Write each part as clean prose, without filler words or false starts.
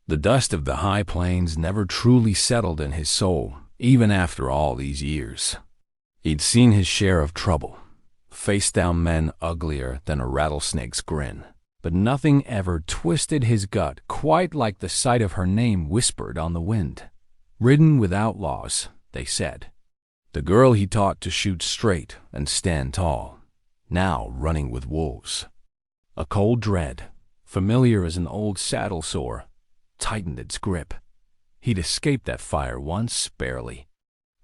The dust of the high plains never truly settled in his soul, even after all these years. He'd seen his share of trouble, faced down men uglier than a rattlesnake's grin, but nothing ever twisted his gut quite like the sight of her name whispered on the wind. Ridden with outlaws, they said. The girl he taught to shoot straight and stand tall, now running with wolves. A cold dread, familiar as an old saddle sore, tightened its grip. He'd escaped that fire once, barely.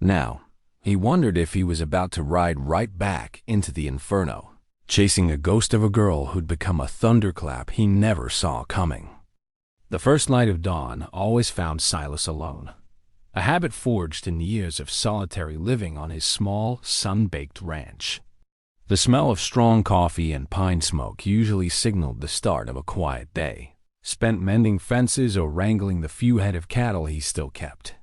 Now, he wondered if he was about to ride right back into the inferno, chasing a ghost of a girl who'd become a thunderclap he never saw coming. The first light of dawn always found Silas alone, a habit forged in years of solitary living on his small, sun-baked ranch. The smell of strong coffee and pine smoke usually signaled the start of a quiet day, spent mending fences or wrangling the few head of cattle he still kept.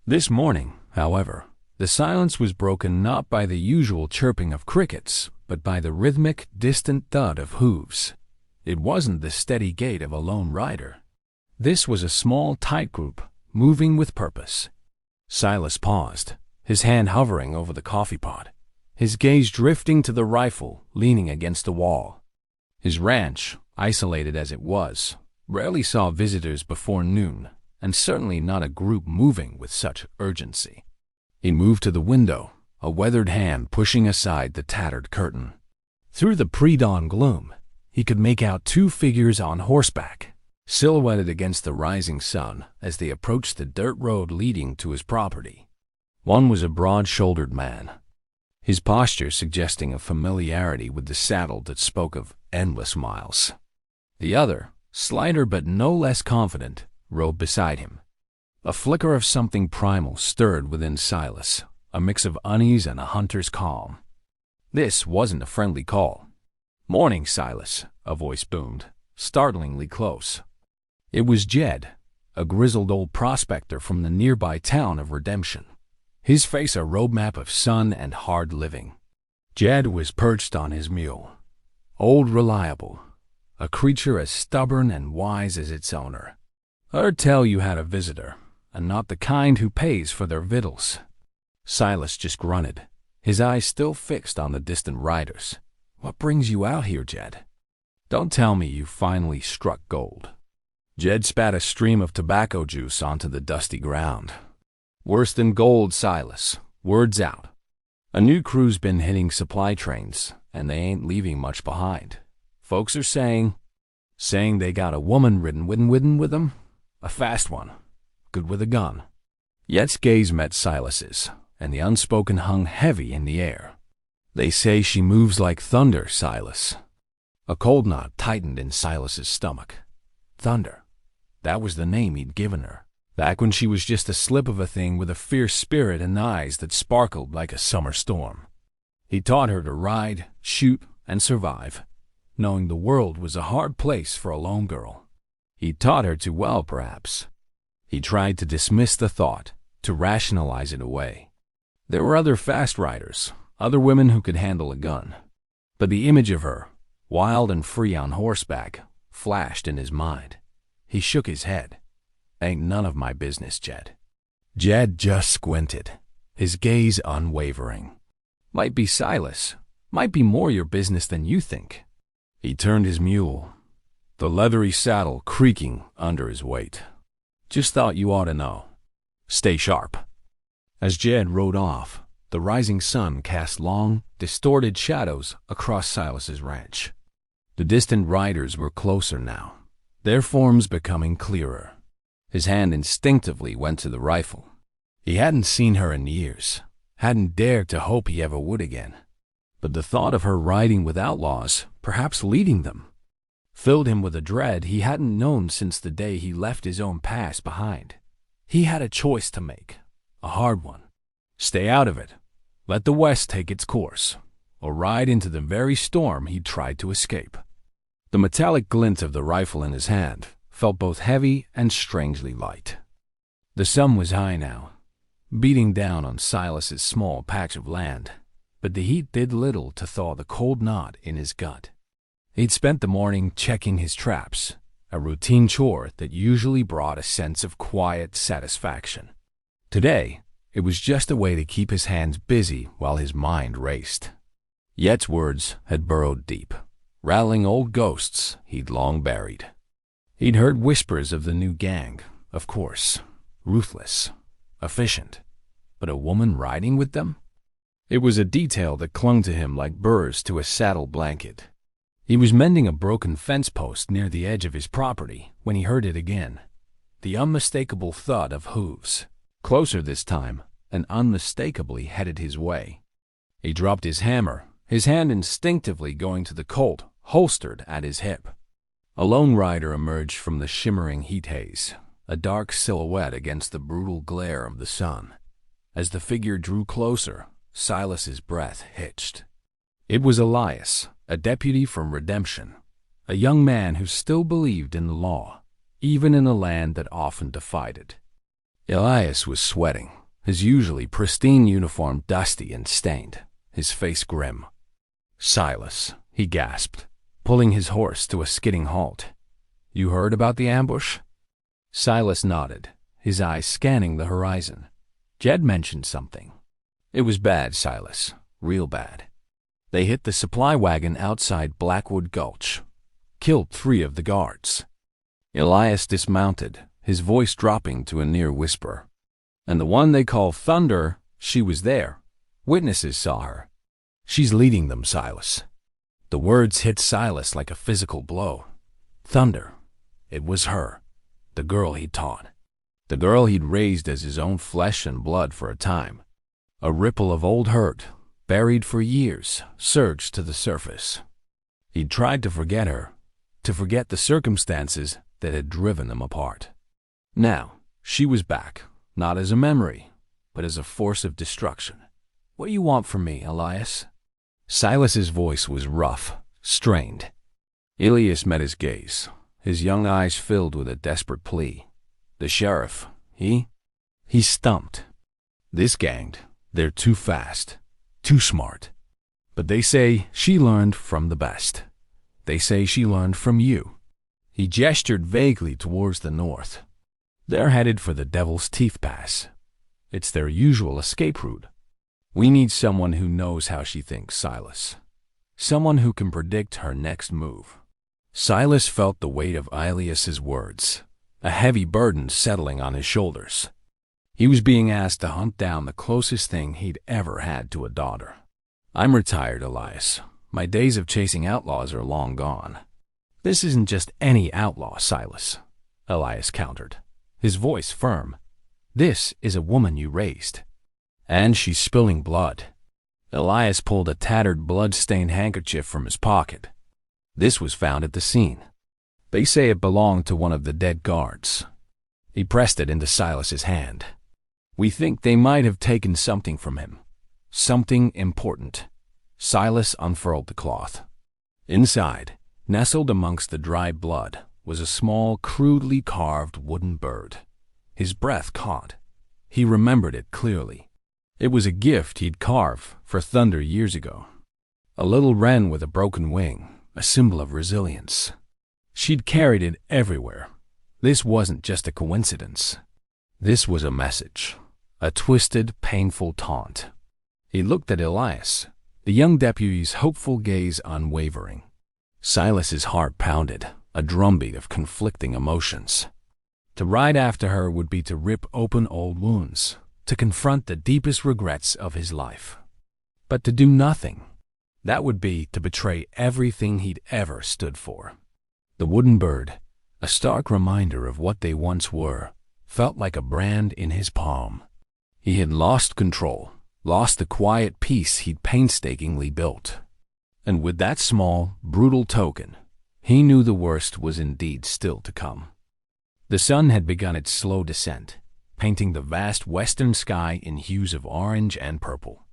This morning, however, the silence was broken not by the usual chirping of crickets, but by the rhythmic, distant thud of hooves. It wasn't the steady gait of a lone rider. This was a small, tight group, moving with purpose. Silas paused, his hand hovering over the coffee pot, his gaze drifting to the rifle leaning against the wall. His ranch, isolated as it was, rarely saw visitors before noon, and certainly not a group moving with such urgency. He moved to the window, a weathered hand pushing aside the tattered curtain. Through the pre-dawn gloom, he could make out two figures on horseback, silhouetted against the rising sun as they approached the dirt road leading to his property. One was a broad-shouldered man, his posture suggesting a familiarity with the saddle that spoke of endless miles. The other, slighter but no less confident, rode beside him. A flicker of something primal stirred within Silas, a mix of unease and a hunter's calm. This wasn't a friendly call. "Morning, Silas," a voice boomed, startlingly close. It was Jed, a grizzled old prospector from the nearby town of Redemption, his face a roadmap of sun and hard living. Jed was perched on his mule, old reliable, a creature as stubborn and wise as its owner. "Heard tell you had a visitor, and not the kind who pays for their victuals." Silas just grunted, his eyes still fixed on the distant riders. "What brings you out here, Jed? Don't tell me you finally struck gold." Jed spat a stream of tobacco juice onto the dusty ground. "Worse than gold, Silas. Word's out. A new crew's been hitting supply trains, and they ain't leaving much behind. Folks are saying they got a woman ridden with them, a fast one, good with a gun." Yet's gaze met Silas's, and the unspoken hung heavy in the air. "They say she moves like thunder, Silas." A cold knot tightened in Silas's stomach. Thunder. That was the name he'd given her, back when she was just a slip of a thing with a fierce spirit and eyes that sparkled like a summer storm. He taught her to ride, shoot, and survive, knowing the world was a hard place for a lone girl. He taught her too well, perhaps. He tried to dismiss the thought, to rationalize it away. There were other fast riders, other women who could handle a gun. But the image of her, wild and free on horseback, flashed in his mind. He shook his head. "Ain't none of my business, Jed." Jed just squinted, his gaze unwavering. "Might be, Silas. Might be more your business than you think." He turned his mule, the leathery saddle creaking under his weight. "Just thought you ought to know. Stay sharp." As Jed rode off, the rising sun cast long, distorted shadows across Silas's ranch. The distant riders were closer now, their forms becoming clearer. His hand instinctively went to the rifle. He hadn't seen her in years, hadn't dared to hope he ever would again. But the thought of her riding with outlaws, perhaps leading them, filled him with a dread he hadn't known since the day he left his own past behind. He had a choice to make, a hard one. Stay out of it, let the West take its course, or ride into the very storm he'd tried to escape. The metallic glint of the rifle in his hand felt both heavy and strangely light. The sun was high now, beating down on Silas's small patch of land, but the heat did little to thaw the cold knot in his gut. He'd spent the morning checking his traps, a routine chore that usually brought a sense of quiet satisfaction. Today, it was just a way to keep his hands busy while his mind raced. Yet's words had burrowed deep, rattling old ghosts he'd long buried. He'd heard whispers of the new gang, of course, ruthless, efficient, but a woman riding with them? It was a detail that clung to him like burrs to a saddle blanket. He was mending a broken fence post near the edge of his property when he heard it again. The unmistakable thud of hooves. Closer this time, and unmistakably headed his way. He dropped his hammer, his hand instinctively going to the Colt holstered at his hip. A lone rider emerged from the shimmering heat haze, a dark silhouette against the brutal glare of the sun. As the figure drew closer, Silas's breath hitched. It was Elias, a deputy from Redemption, a young man who still believed in the law, even in a land that often defied it. Elias was sweating, his usually pristine uniform dusty and stained, his face grim. "Silas," he gasped, pulling his horse to a skidding halt. "You heard about the ambush?" Silas nodded, his eyes scanning the horizon. Jed mentioned something. "It was bad, Silas, real bad. They hit the supply wagon outside Blackwood Gulch, killed 3 of the guards." Elias dismounted, his voice dropping to a near whisper. "And the one they call Thunder, she was there. Witnesses saw her. She's leading them, Silas." The words hit Silas like a physical blow. Thunder. It was her. The girl he'd taught. The girl he'd raised as his own flesh and blood for a time. A ripple of old hurt, buried for years, surged to the surface. He'd tried to forget her, to forget the circumstances that had driven them apart. Now, she was back, not as a memory, but as a force of destruction. "What do you want from me, Elias?" Silas's voice was rough, strained. Elias met his gaze, his young eyes filled with a desperate plea. "The sheriff, he stumped. This gang, they're too fast, too smart. But they say she learned from the best. They say she learned from you." He gestured vaguely towards the north. "They're headed for the Devil's Teeth Pass. It's their usual escape route. We need someone who knows how she thinks, Silas. Someone who can predict her next move." Silas felt the weight of Elias's words, a heavy burden settling on his shoulders. He was being asked to hunt down the closest thing he'd ever had to a daughter. "I'm retired, Elias. My days of chasing outlaws are long gone." "This isn't just any outlaw, Silas," Elias countered, his voice firm. "This is a woman you raised. And she's spilling blood." Elias pulled a tattered, blood-stained handkerchief from his pocket. "This was found at the scene. They say it belonged to one of the dead guards." He pressed it into Silas's hand. "We think they might have taken something from him. Something important." Silas unfurled the cloth. Inside, nestled amongst the dry blood, was a small, crudely carved wooden bird. His breath caught. He remembered it clearly. It was a gift he'd carved for Thunder years ago. A little wren with a broken wing, a symbol of resilience. She'd carried it everywhere. This wasn't just a coincidence. This was a message, a twisted, painful taunt. He looked at Elias, the young deputy's hopeful gaze unwavering. Silas's heart pounded, a drumbeat of conflicting emotions. To ride after her would be to rip open old wounds, to confront the deepest regrets of his life. But to do nothing, that would be to betray everything he'd ever stood for. The wooden bird, a stark reminder of what they once were, felt like a brand in his palm. He had lost control, lost the quiet peace he'd painstakingly built. And with that small, brutal token, he knew the worst was indeed still to come. The sun had begun its slow descent, painting the vast western sky in hues of orange and purple.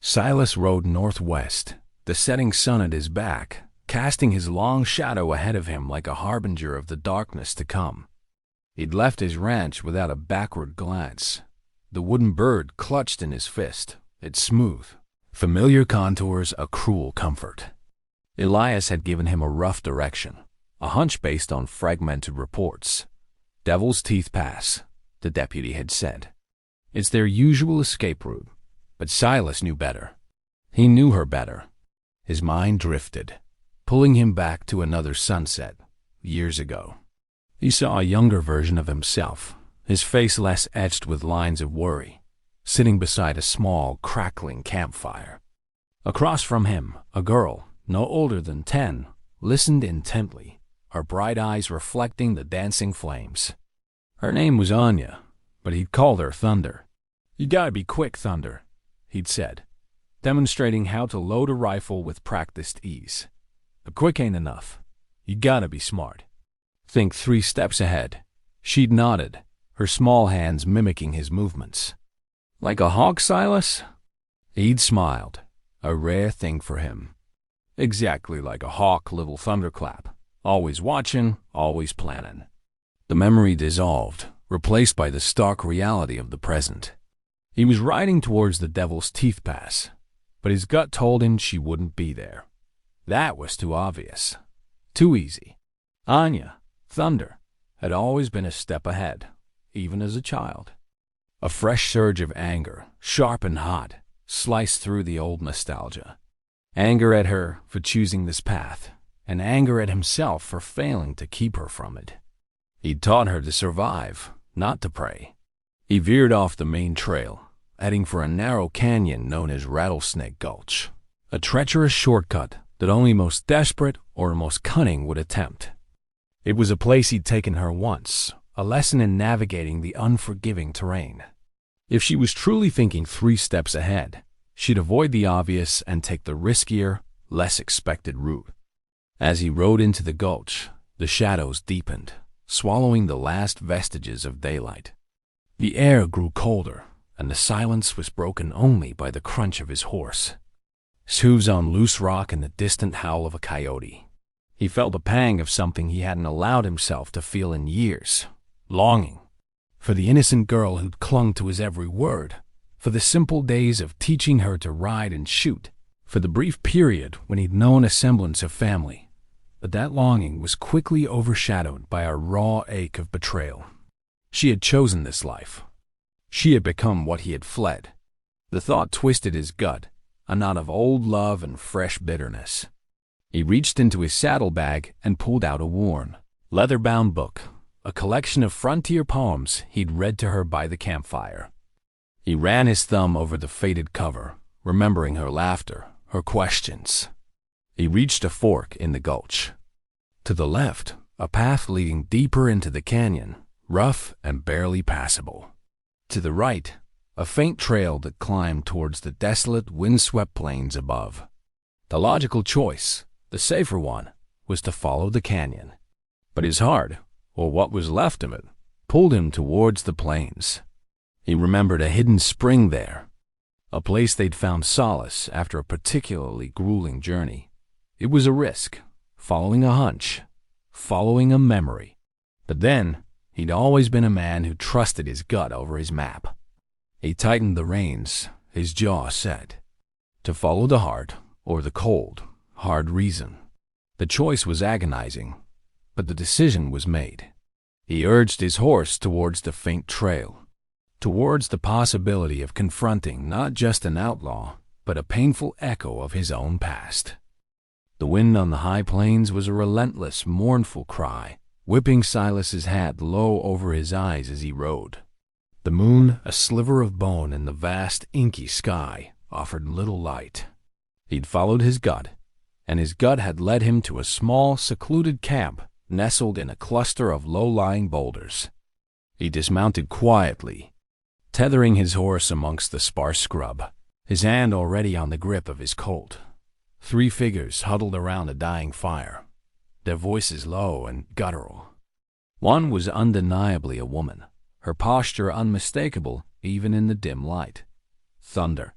Silas rode northwest, the setting sun at his back, casting his long shadow ahead of him like a harbinger of the darkness to come. He'd left his ranch without a backward glance. The wooden bird clutched in his fist, its smooth, familiar contours a cruel comfort. Elias had given him a rough direction, a hunch based on fragmented reports. Devil's Teeth Pass, the deputy had said. It's their usual escape route, but Silas knew better. He knew her better. His mind drifted, pulling him back to another sunset, years ago. He saw a younger version of himself, his face less etched with lines of worry, sitting beside a small, crackling campfire. Across from him, a girl, no older than 10, listened intently, her bright eyes reflecting the dancing flames. Her name was Anya, but he'd called her Thunder. "You gotta be quick, Thunder," he'd said, demonstrating how to load a rifle with practiced ease. But quick ain't enough. You gotta be smart. Think 3 steps ahead. She'd nodded, her small hands mimicking his movements. "Like a hawk, Silas?" He'd smiled, a rare thing for him. "Exactly like a hawk, little thunderclap. Always watching, always planning." The memory dissolved, replaced by the stark reality of the present. He was riding towards the Devil's Teeth Pass, but his gut told him she wouldn't be there. That was too obvious. Too easy. Anya, Thunder, had always been a step ahead, even as a child. A fresh surge of anger, sharp and hot, sliced through the old nostalgia. Anger at her for choosing this path, and anger at himself for failing to keep her from it. He'd taught her to survive, not to prey. He veered off the main trail, heading for a narrow canyon known as Rattlesnake Gulch, a treacherous shortcut that only most desperate or most cunning would attempt. It was a place he'd taken her once, a lesson in navigating the unforgiving terrain. If she was truly thinking 3 steps ahead, she'd avoid the obvious and take the riskier, less expected route. As he rode into the gulch, the shadows deepened, swallowing the last vestiges of daylight. The air grew colder, and the silence was broken only by the crunch of his horse, his hooves on loose rock and the distant howl of a coyote. He felt a pang of something he hadn't allowed himself to feel in years, longing. For the innocent girl who'd clung to his every word, for the simple days of teaching her to ride and shoot, for the brief period when he'd known a semblance of family. But that longing was quickly overshadowed by a raw ache of betrayal. She had chosen this life. She had become what he had fled. The thought twisted his gut, a knot of old love and fresh bitterness. He reached into his saddlebag and pulled out a worn, leather-bound book, a collection of frontier poems he'd read to her by the campfire. He ran his thumb over the faded cover, remembering her laughter, her questions. He reached a fork in the gulch. To the left, a path leading deeper into the canyon, rough and barely passable. To the right, a faint trail that climbed towards the desolate, windswept plains above. The logical choice, the safer one, was to follow the canyon. But his heart, or what was left of it, pulled him towards the plains. He remembered a hidden spring there, a place they'd found solace after a particularly grueling journey. It was a risk, following a hunch, following a memory. But then, he'd always been a man who trusted his gut over his map. He tightened the reins, his jaw set. To follow the heart, or the cold, hard reason. The choice was agonizing, but the decision was made. He urged his horse towards the faint trail, towards the possibility of confronting not just an outlaw, but a painful echo of his own past. The wind on the high plains was a relentless, mournful cry, whipping Silas's hat low over his eyes as he rode. The moon, a sliver of bone in the vast, inky sky, offered little light. He'd followed his gut, and his gut had led him to a small, secluded camp nestled in a cluster of low-lying boulders. He dismounted quietly, tethering his horse amongst the sparse scrub, his hand already on the grip of his colt. 3 figures huddled around a dying fire, their voices low and guttural. One was undeniably a woman, her posture unmistakable even in the dim light. Thunder.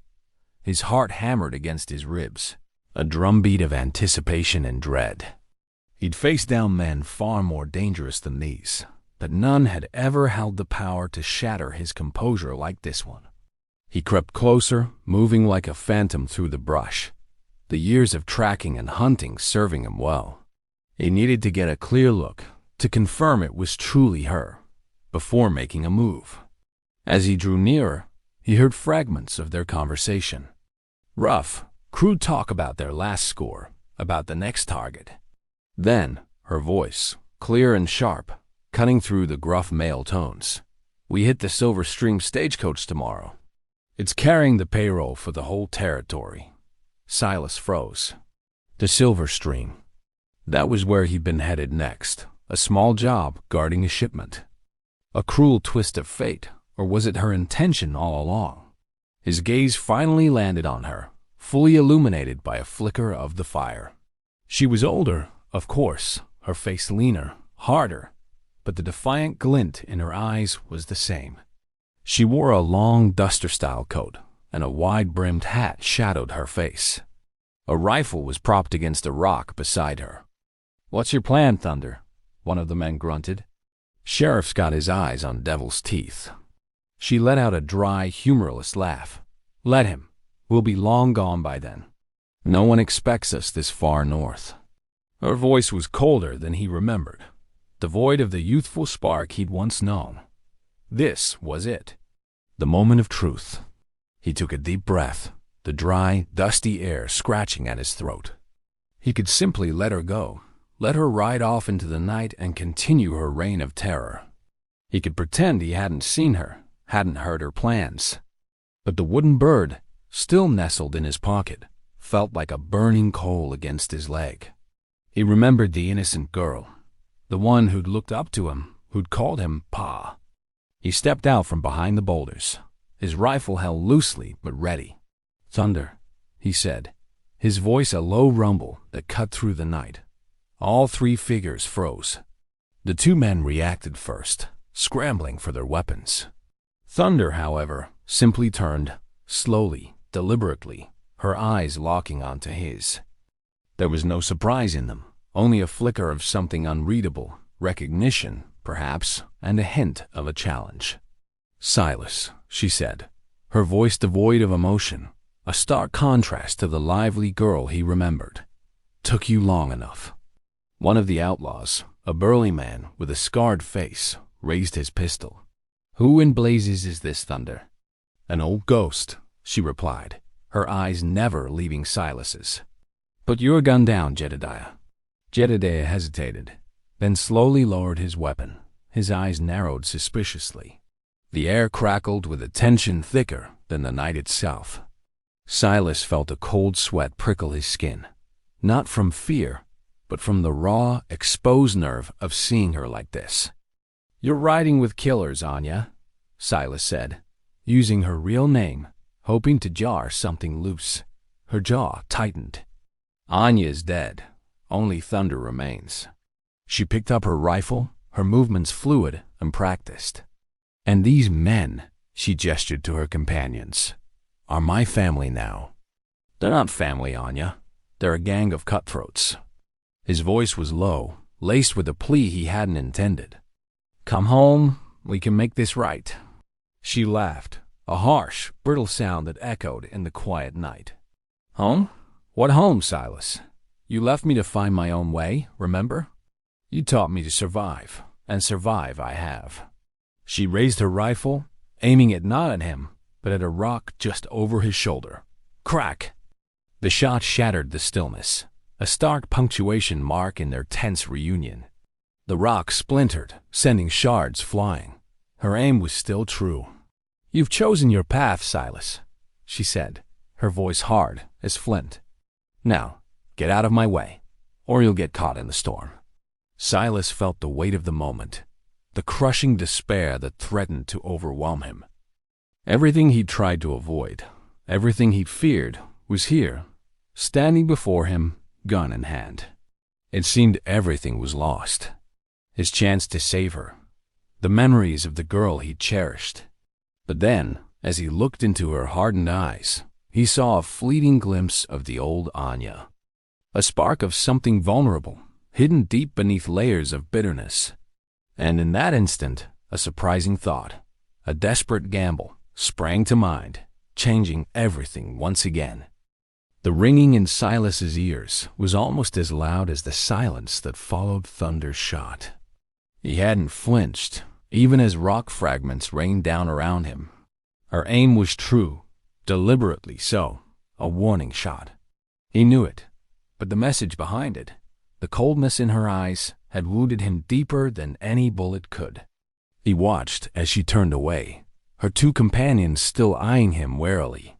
His heart hammered against his ribs, a drumbeat of anticipation and dread. He'd faced down men far more dangerous than these, but none had ever held the power to shatter his composure like this one. He crept closer, moving like a phantom through the brush, the years of tracking and hunting serving him well. He needed to get a clear look to confirm it was truly her before making a move. As he drew nearer, he heard fragments of their conversation. Rough, crude talk about their last score, about the next target. Then, her voice, clear and sharp, cutting through the gruff male tones. "We hit the Silver Stream stagecoach tomorrow. It's carrying the payroll for the whole territory." Silas froze. The Silver Stream. That was where he'd been headed next, a small job guarding a shipment. A cruel twist of fate, or was it her intention all along? His gaze finally landed on her, fully illuminated by a flicker of the fire. She was older, of course, her face leaner, harder, but the defiant glint in her eyes was the same. She wore a long duster-style coat, and a wide-brimmed hat shadowed her face. A rifle was propped against a rock beside her. "What's your plan, Thunder?" one of the men grunted. Sheriff's got his eyes on Devil's Teeth. She let out a dry, humorless laugh. "Let him. We'll be long gone by then. No one expects us this far north." Her voice was colder than he remembered, devoid of the youthful spark he'd once known. This was it. The moment of truth. He took a deep breath, the dry, dusty air scratching at his throat. He could simply let her go, let her ride off into the night and continue her reign of terror. He could pretend he hadn't seen her, hadn't heard her plans. But the wooden bird, still nestled in his pocket, felt like a burning coal against his leg. He remembered the innocent girl, the one who'd looked up to him, who'd called him Pa. He stepped out from behind the boulders, his rifle held loosely but ready. "Thunder," he said, his voice a low rumble that cut through the night. All three figures froze. The two men reacted first, scrambling for their weapons. Thunder, however, simply turned, slowly, deliberately, her eyes locking onto his. There was no surprise in them, only a flicker of something unreadable, recognition, perhaps, and a hint of a challenge. "Silas," she said, her voice devoid of emotion, a stark contrast to the lively girl he remembered. "Took you long enough." One of the outlaws, a burly man with a scarred face, raised his pistol. "Who in blazes is this, Thunder?" "An old ghost," she replied, her eyes never leaving Silas's. "Put your gun down, Jedediah." Jedediah hesitated, then slowly lowered his weapon. His eyes narrowed suspiciously. The air crackled with a tension thicker than the night itself. Silas felt a cold sweat prickle his skin, not from fear, but from the raw, exposed nerve of seeing her like this. "You're riding with killers, Anya," Silas said, using her real name, hoping to jar something loose. Her jaw tightened. "Anya's dead. Only Thunder remains." She picked up her rifle, her movements fluid and practiced. "And these men," she gestured to her companions, "are my family now." "They're not family, Anya. They're a gang of cutthroats." His voice was low, laced with a plea he hadn't intended. "Come home, we can make this right." She laughed, a harsh, brittle sound that echoed in the quiet night. "Home? What home, Silas? You left me to find my own way, remember? You taught me to survive, and survive I have." She raised her rifle, aiming it not at him, but at a rock just over his shoulder. Crack! The shot shattered the stillness, a stark punctuation mark in their tense reunion. The rock splintered, sending shards flying. Her aim was still true. "You've chosen your path, Silas," she said, her voice hard as flint. "Now, get out of my way, or you'll get caught in the storm." Silas felt the weight of the moment, the crushing despair that threatened to overwhelm him. Everything he'd tried to avoid, everything he'd feared, was here, standing before him, gun in hand. It seemed everything was lost. His chance to save her, the memories of the girl he'd cherished. But then, as he looked into her hardened eyes, he saw a fleeting glimpse of the old Anya. A spark of something vulnerable, hidden deep beneath layers of bitterness. And in that instant, a surprising thought, a desperate gamble, sprang to mind, changing everything once again. The ringing in Silas's ears was almost as loud as the silence that followed thunder's shot. He hadn't flinched, even as rock fragments rained down around him. Her aim was true, deliberately so, a warning shot. He knew it, but the message behind it, the coldness in her eyes, had wounded him deeper than any bullet could. He watched as she turned away, her two companions still eyeing him warily.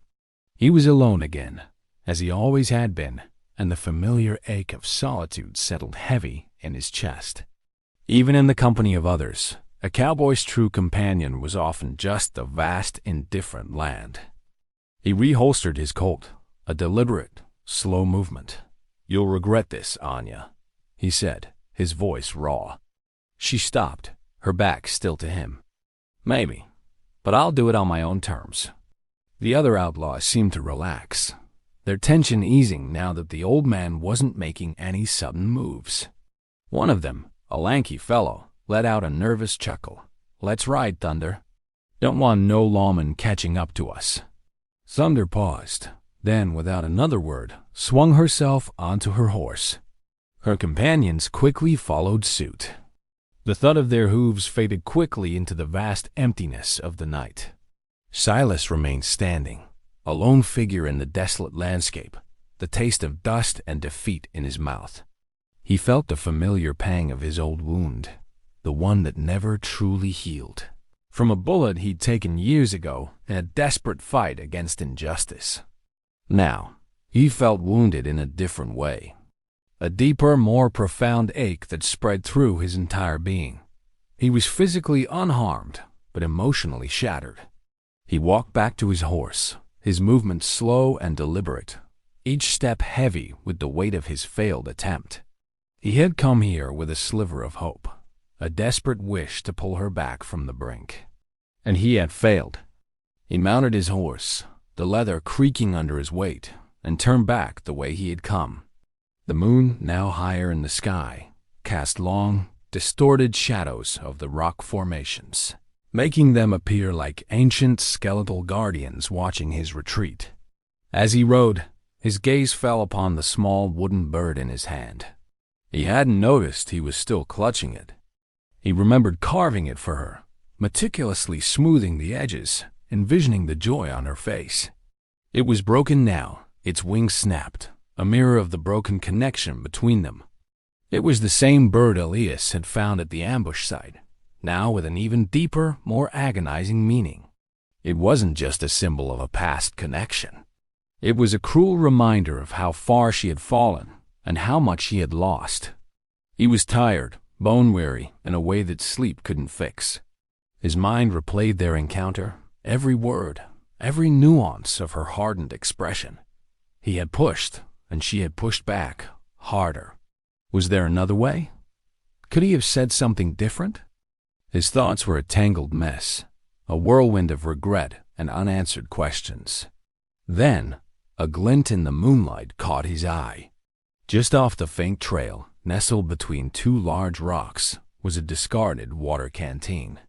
He was alone again, as he always had been, and the familiar ache of solitude settled heavy in his chest. Even in the company of others, a cowboy's true companion was often just a vast, indifferent land. He reholstered his Colt, a deliberate, slow movement. "You'll regret this, Anya," he said, his voice raw. She stopped, her back still to him. "Maybe, but I'll do it on my own terms." The other outlaws seemed to relax, their tension easing now that the old man wasn't making any sudden moves. One of them, a lanky fellow, let out a nervous chuckle. "Let's ride, Thunder. Don't want no lawman catching up to us." Thunder paused, then, without another word, swung herself onto her horse. Her companions quickly followed suit. The thud of their hooves faded quickly into the vast emptiness of the night. Silas remained standing, a lone figure in the desolate landscape, the taste of dust and defeat in his mouth. He felt the familiar pang of his old wound, the one that never truly healed, from a bullet he'd taken years ago in a desperate fight against injustice. Now, he felt wounded in a different way, a deeper, more profound ache that spread through his entire being. He was physically unharmed, but emotionally shattered. He walked back to his horse, his movements slow and deliberate, each step heavy with the weight of his failed attempt. He had come here with a sliver of hope, a desperate wish to pull her back from the brink. And he had failed. He mounted his horse, the leather creaking under his weight, and turned back the way he had come. The moon, now higher in the sky, cast long, distorted shadows of the rock formations, making them appear like ancient skeletal guardians watching his retreat. As he rode, his gaze fell upon the small wooden bird in his hand. He hadn't noticed he was still clutching it. He remembered carving it for her, meticulously smoothing the edges, envisioning the joy on her face. It was broken now, its wings snapped, a mirror of the broken connection between them. It was the same bird Elias had found at the ambush site, now with an even deeper, more agonizing meaning. It wasn't just a symbol of a past connection. It was a cruel reminder of how far she had fallen and how much he had lost. He was tired, bone-weary, in a way that sleep couldn't fix. His mind replayed their encounter, every word, every nuance of her hardened expression. He had pushed, and she had pushed back, harder. Was there another way? Could he have said something different? His thoughts were a tangled mess, a whirlwind of regret and unanswered questions. Then, a glint in the moonlight caught his eye. Just off the faint trail, nestled between two large rocks, was a discarded water canteen.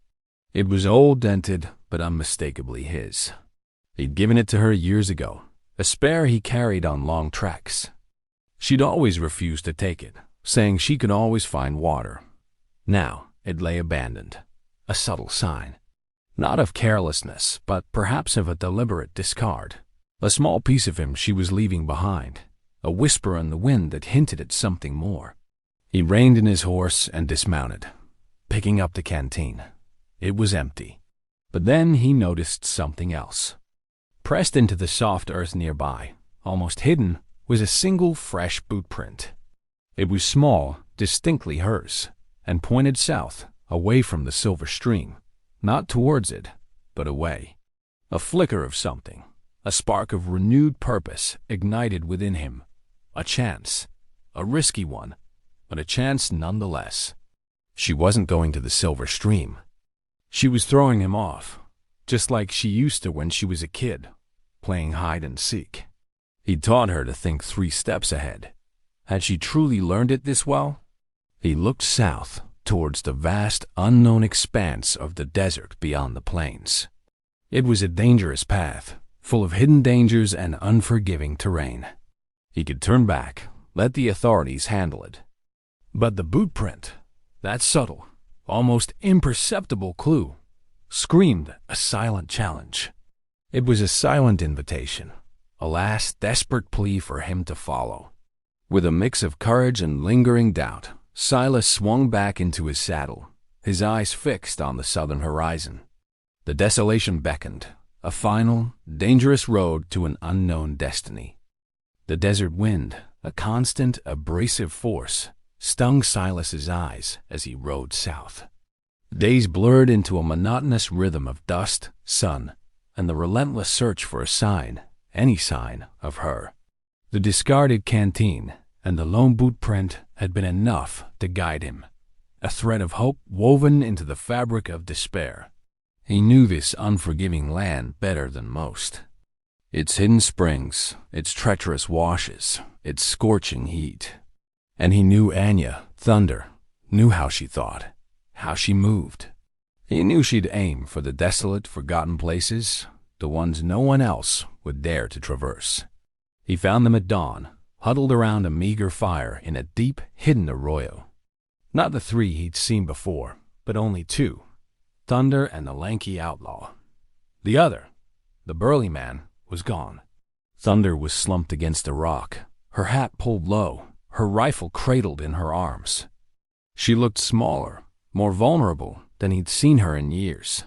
It was old, dented, but unmistakably his. He'd given it to her years ago, a spare he carried on long treks. She'd always refused to take it, saying she could always find water. Now it lay abandoned, a subtle sign, not of carelessness, but perhaps of a deliberate discard. A small piece of him she was leaving behind, a whisper in the wind that hinted at something more. He reined in his horse and dismounted, picking up the canteen. It was empty. But then he noticed something else. Pressed into the soft earth nearby, almost hidden, was a single fresh boot print. It was small, distinctly hers, and pointed south, away from the silver stream, not towards it, but away. A flicker of something, a spark of renewed purpose ignited within him. A chance, a risky one, but a chance nonetheless. She wasn't going to the silver stream. She was throwing him off, just like she used to when she was a kid, playing hide and seek. He'd taught her to think 3 steps ahead. Had she truly learned it this well? He looked south, towards the vast, unknown expanse of the desert beyond the plains. It was a dangerous path, full of hidden dangers and unforgiving terrain. He could turn back, let the authorities handle it. But the boot print, that subtle, almost imperceptible clue, screamed a silent challenge. It was a silent invitation, a last desperate plea for him to follow. With a mix of courage and lingering doubt, Silas swung back into his saddle, his eyes fixed on the southern horizon. The desolation beckoned, a final, dangerous road to an unknown destiny. The desert wind, a constant, abrasive force, stung Silas's eyes as he rode south. Days blurred into a monotonous rhythm of dust, sun, and the relentless search for a sign, any sign, of her. The discarded canteen and the lone boot print had been enough to guide him, a thread of hope woven into the fabric of despair. He knew this unforgiving land better than most. Its hidden springs, its treacherous washes, its scorching heat. And he knew Anya, Thunder, knew how she thought, how she moved. He knew she'd aim for the desolate, forgotten places, the ones no one else would dare to traverse. He found them at dawn, huddled around a meager fire in a deep, hidden arroyo. Not the three he'd seen before, but only two, Thunder and the lanky outlaw. The other, the burly man, was gone. Thunder was slumped against a rock, her hat pulled low, her rifle cradled in her arms. She looked smaller, more vulnerable than he'd seen her in years,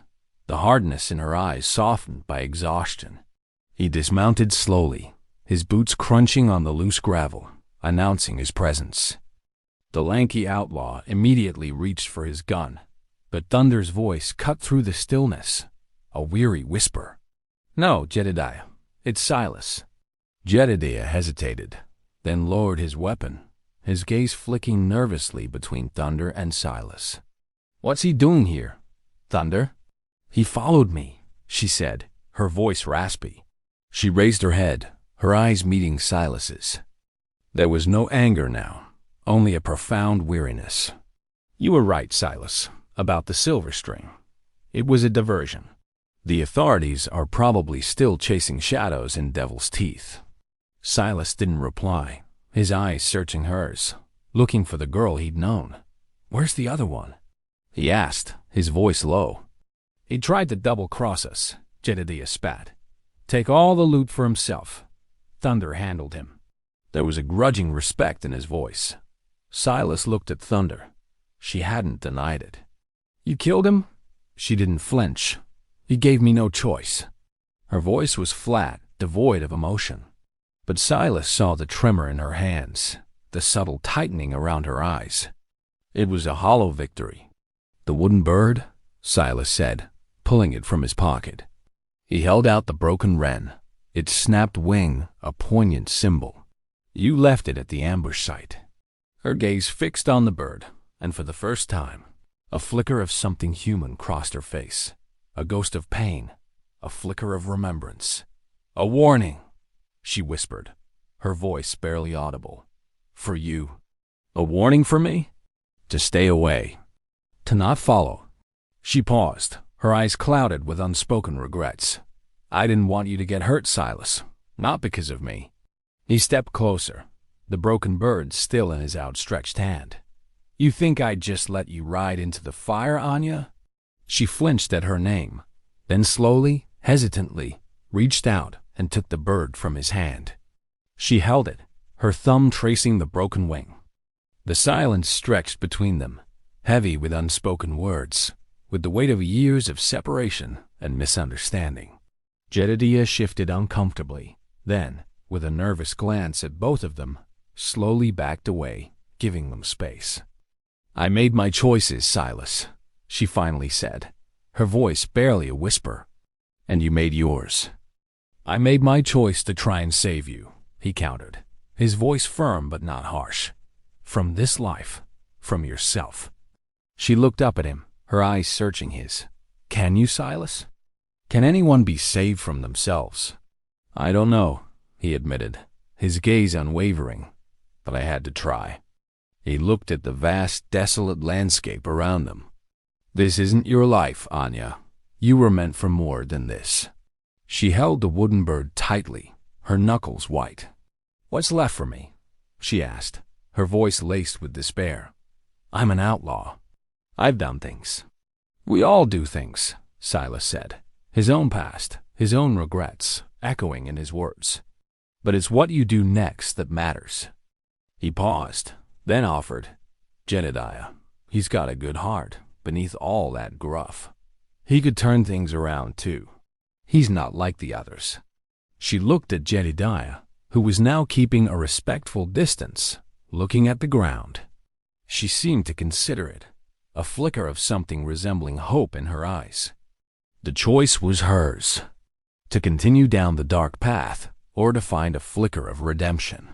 the hardness in her eyes softened by exhaustion. He dismounted slowly, his boots crunching on the loose gravel, announcing his presence. The lanky outlaw immediately reached for his gun, but Thunder's voice cut through the stillness, a weary whisper. "No, Jedediah, it's Silas." Jedediah hesitated, then lowered his weapon, his gaze flicking nervously between Thunder and Silas. "What's he doing here, Thunder?" "He followed me," she said, her voice raspy. She raised her head, her eyes meeting Silas's. There was no anger now, only a profound weariness. "You were right, Silas, about the silver string. It was a diversion. The authorities are probably still chasing shadows in Devil's Teeth." Silas didn't reply, his eyes searching hers, looking for the girl he'd known. "Where's the other one?" he asked, his voice low. "He tried to double-cross us," Jedediah spat. "Take all the loot for himself." Thunder handled him. There was a grudging respect in his voice. Silas looked at Thunder. She hadn't denied it. "You killed him?" She didn't flinch. "He gave me no choice." Her voice was flat, devoid of emotion. But Silas saw the tremor in her hands, the subtle tightening around her eyes. It was a hollow victory. "The wooden bird?" Silas said, pulling it from his pocket. He held out the broken wren, its snapped wing a poignant symbol. "You left it at the ambush site." Her gaze fixed on the bird, and for the first time, a flicker of something human crossed her face. A ghost of pain, a flicker of remembrance. "A warning," she whispered, her voice barely audible. "For you." "A warning for me?" "To stay away. To not follow." She paused, her eyes clouded with unspoken regrets. "I didn't want you to get hurt, Silas. Not because of me." He stepped closer, the broken bird still in his outstretched hand. "You think I'd just let you ride into the fire, Anya?" She flinched at her name, then slowly, hesitantly, reached out and took the bird from his hand. She held it, her thumb tracing the broken wing. The silence stretched between them, heavy with unspoken words, with the weight of years of separation and misunderstanding. Jedediah shifted uncomfortably, then, with a nervous glance at both of them, slowly backed away, giving them space. "I made my choices, Silas," she finally said, her voice barely a whisper. "And you made yours." "I made my choice to try and save you," he countered, his voice firm but not harsh. "From this life, from yourself." She looked up at him, her eyes searching his. "Can you, Silas? Can anyone be saved from themselves?" "I don't know," he admitted, his gaze unwavering, "but I had to try." He looked at the vast, desolate landscape around them. "This isn't your life, Anya. You were meant for more than this." She held the wooden bird tightly, her knuckles white. "What's left for me?" she asked, her voice laced with despair. "I'm an outlaw. I've done things." "We all do things," Silas said, his own past, his own regrets, echoing in his words. "But it's what you do next that matters." He paused, then offered, "Jedediah, he's got a good heart beneath all that gruff. He could turn things around, too. He's not like the others." She looked at Jedediah, who was now keeping a respectful distance, looking at the ground. She seemed to consider it, a flicker of something resembling hope in her eyes. The choice was hers, to continue down the dark path or to find a flicker of redemption.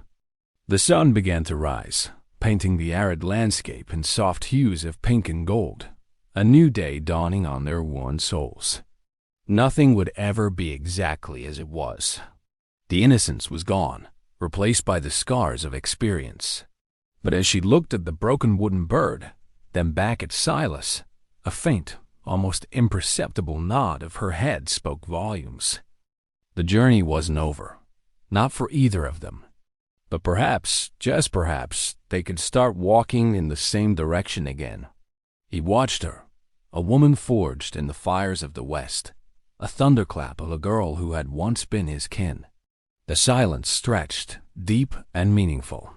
The sun began to rise, painting the arid landscape in soft hues of pink and gold, a new day dawning on their worn souls. Nothing would ever be exactly as it was. The innocence was gone, replaced by the scars of experience. But as she looked at the broken wooden bird, then back at Silas, a faint, almost imperceptible nod of her head spoke volumes. The journey wasn't over, not for either of them. But perhaps, just perhaps, they could start walking in the same direction again. He watched her, a woman forged in the fires of the West, a thunderclap of a girl who had once been his kin. The silence stretched, deep and meaningful.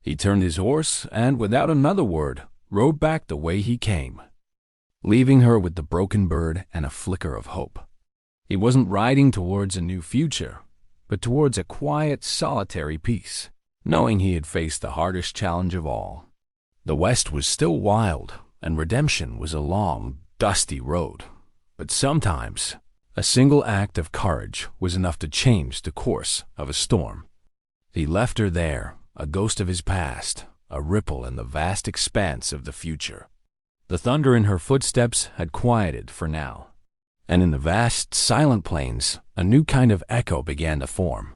He turned his horse and, without another word, rode back the way he came, leaving her with the broken bird and a flicker of hope. He wasn't riding towards a new future, but towards a quiet, solitary peace, knowing he had faced the hardest challenge of all. The West was still wild, and redemption was a long, dusty road. But sometimes, a single act of courage was enough to change the course of a storm. He left her there, a ghost of his past, a ripple in the vast expanse of the future. The thunder in her footsteps had quieted for now, and in the vast, silent plains, a new kind of echo began to form,